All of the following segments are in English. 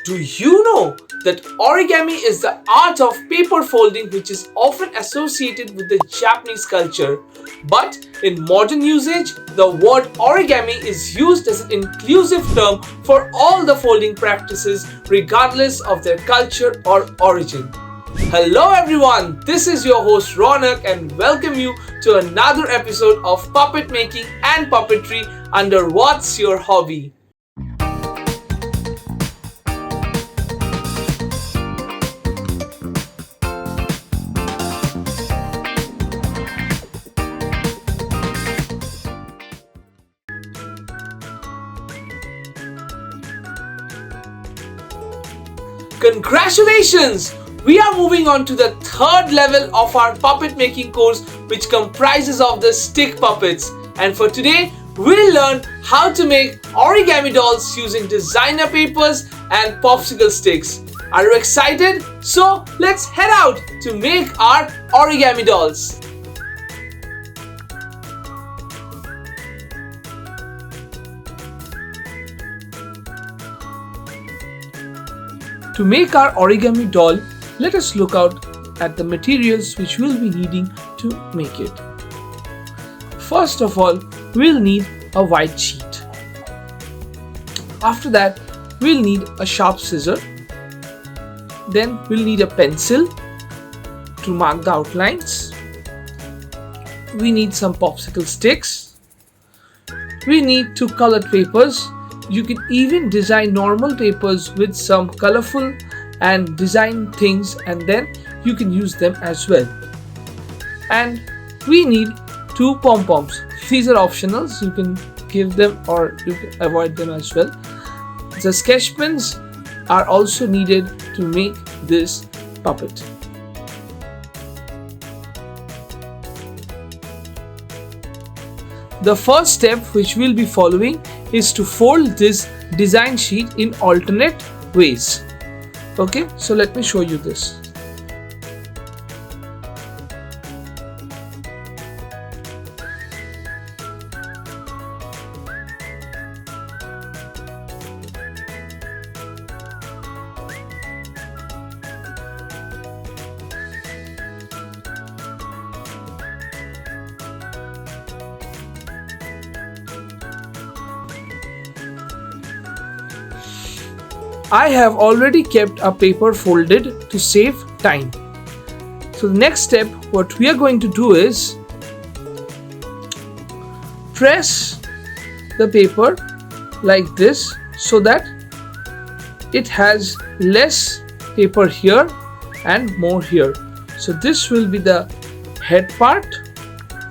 Do you know that origami is the art of paper folding which is often associated with the Japanese culture? But in modern usage, the word origami is used as an inclusive term for all the folding practices regardless of their culture or origin. Hello everyone, this is your host Ronak and welcome you to another episode of puppet making and puppetry under What's Your Hobby? Congratulations! We are moving on to the third level of our puppet making course, which comprises of the stick puppets. And for today, we'll learn how to make origami dolls using designer papers and popsicle sticks. Are you excited? So let's head out to make our origami dolls. To make our origami doll, let us look out at the materials which we'll be needing to make it. First of all, we'll need a white sheet. After that, we'll need a sharp scissor. Then we'll need a pencil to mark the outlines. We need some popsicle sticks. We need two colored papers. You can even design normal papers with some colorful and design things, and then you can use them as well. And we need two pom-poms. These are optionals. You can give them or you can avoid them as well. The sketch pens are also needed to make this puppet. The first step which we'll be following is to fold this design sheet in alternate ways. Okay, so let me show you this. I have already kept a paper folded to save time. So the next step, what we are going to do is press the paper like this so that it has less paper here and more here. So this will be the head part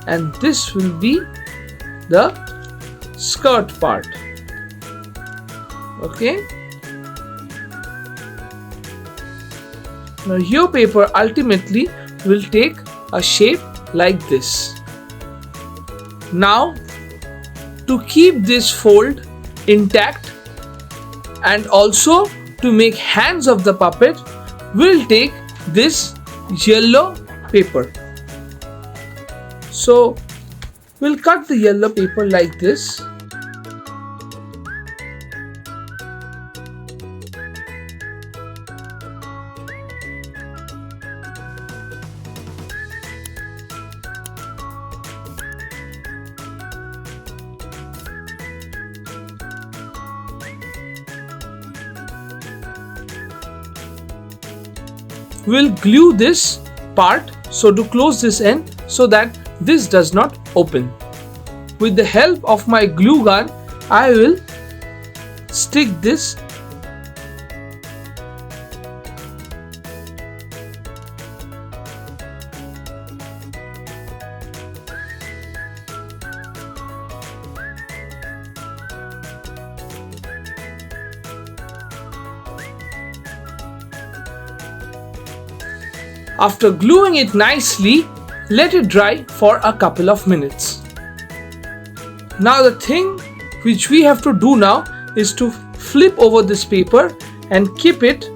and this will be the skirt part. Okay. Now your paper ultimately will take a shape like this. Now to keep this fold intact and also to make hands of the puppet, we'll take this yellow paper. So we'll cut the yellow paper like this. We'll glue this part so to close this end so that this does not open. With the help of my glue gun, I will stick this . After gluing it nicely, let it dry for a couple of minutes. Now the thing which we have to do now is to flip over this paper and keep it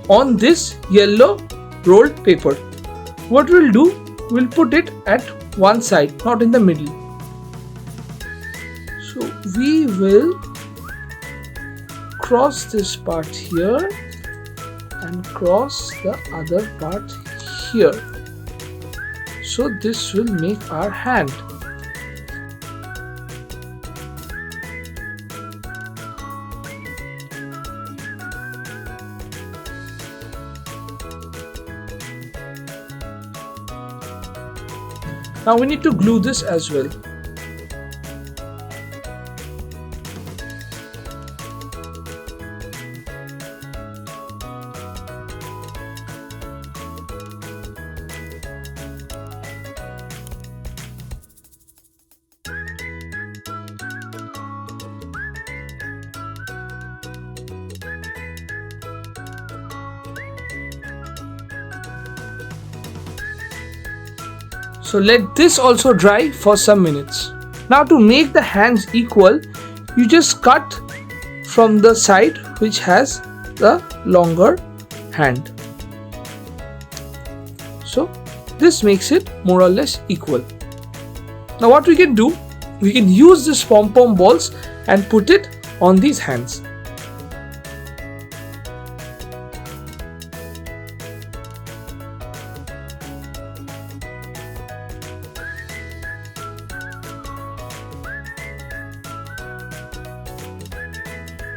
on this yellow rolled paper. What we'll do, we'll put it at one side, not in the middle. So we will cross this part here and cross the other part here. So this will make our hand. Now we need to glue this as well. So let this also dry for some minutes. Now to make the hands equal, you just cut from the side which has the longer hand. So this makes it more or less equal. Now what we can do, we can use this pom-pom balls and put it on these hands.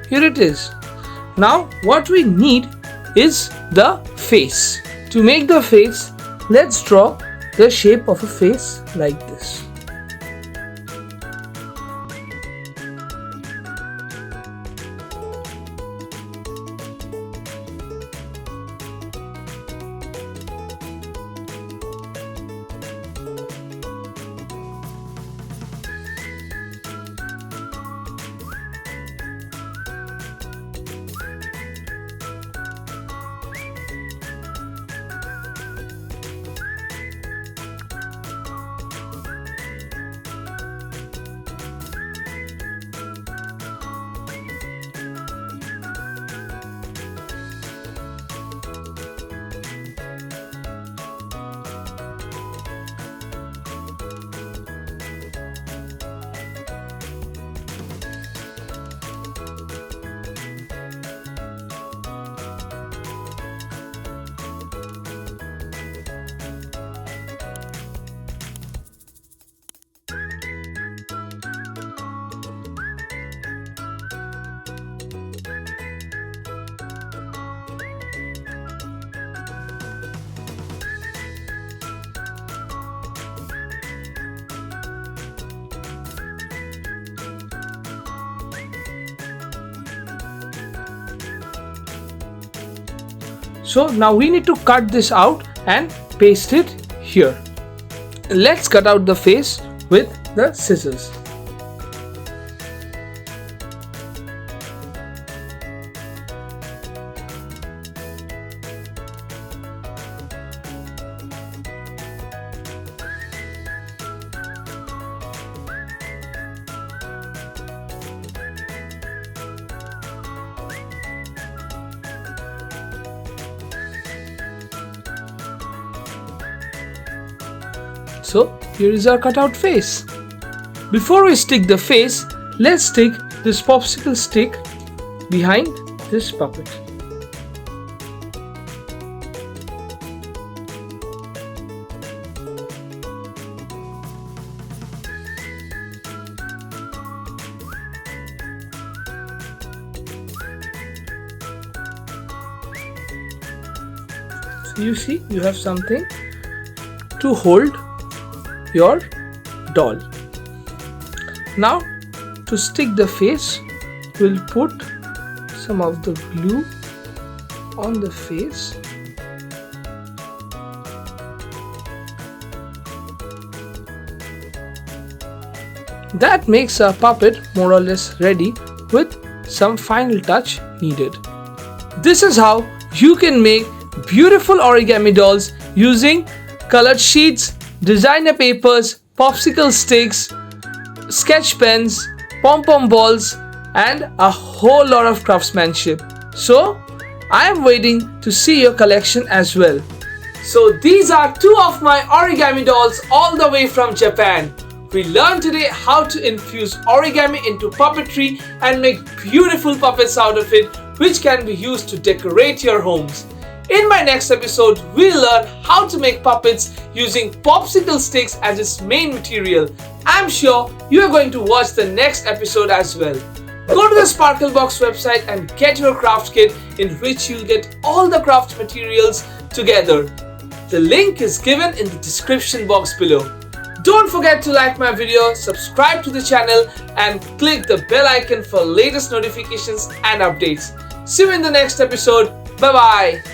Here it is. Now what we need is the face. To make the face, let's draw the shape of a face like this. So now we need to cut this out and paste it here. Let's cut out the face with the scissors. So here is our cutout face. Before we stick the face, let's stick this popsicle stick behind this puppet. So you see, you have something to hold your doll. Now to stick the face, we'll put some of the glue on the face. That makes our puppet more or less ready with some final touch needed. This is how you can make beautiful origami dolls using colored sheets, designer papers, popsicle sticks, sketch pens, pom-pom balls, and a whole lot of craftsmanship. So, I am waiting to see your collection as well. So, these are two of my origami dolls all the way from Japan. We learned today how to infuse origami into puppetry and make beautiful puppets out of it which can be used to decorate your homes. In my next episode, we'll learn how to make puppets using popsicle sticks as its main material. I'm sure you are going to watch the next episode as well. Go to the Sparklebox website and get your craft kit, in which you'll get all the craft materials together. The link is given in the description box below. Don't forget to like my video, subscribe to the channel and click the bell icon for latest notifications and updates. See you in the next episode. Bye bye.